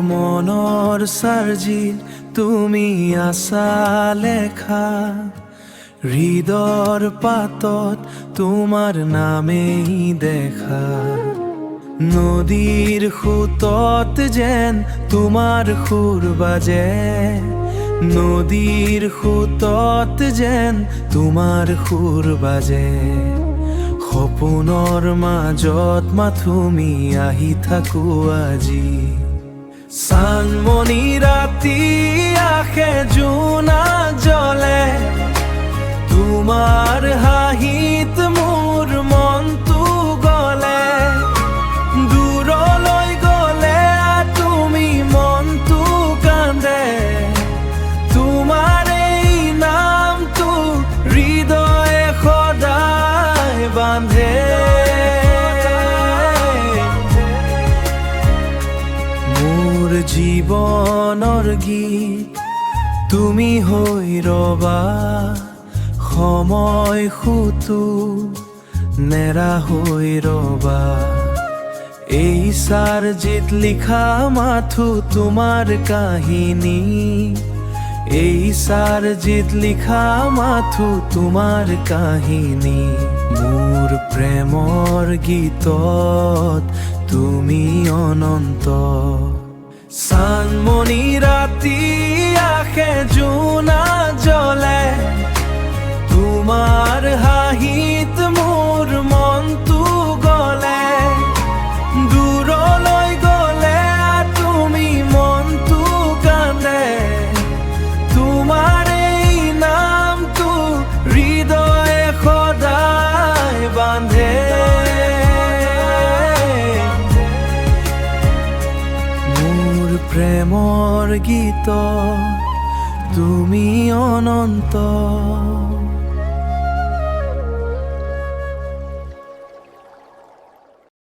মনৰ চাৰ্জিত তুমি আছা লেখা, হৃদয়ৰ পাতত তোমাৰ নামেই দেখা। নদীৰ সোঁতত যেন তোমাৰ সুৰ বাজে, নদীৰ সোঁতত যেন তোমাৰ সুৰ বাজে। সপোনৰ মাজত মাথোঁ আহি থাকো আজি। চানমণি ৰাতি আহে জোনা জ্বলে, তোমাৰ হাঁহিত মোৰ মনটো গলে। দূৰলৈ গলে তুমি মনটো কান্দে, তোমাৰ এই নামটো হৃদয়ে সদায় বান্ধে। মোৰ জীৱনৰ গীত তুমি হৈ ৰবা, সময় সুতো নেৰা হৈ ৰবা। এই চাৰ্জিত লিখা মাথোঁ তোমাৰ কাহিনী, এই চাৰ্জিত লিখা মাথোঁ তোমাৰ কাহিনী। মোৰ প্ৰেমৰ গীতত তুমি অনন্ত। চানমণি ৰাতি আহে জোনা জ্বলে, তোমাৰ হাঁহিত মোৰ মনটো গলে। দূৰলৈ গলে তুমি মনটো কান্দে, তোমাৰ এই নামটো হৃদয়ে সদায় বান্ধে। মোৰ প্ৰেমৰ গীত তুমি অনন্ত।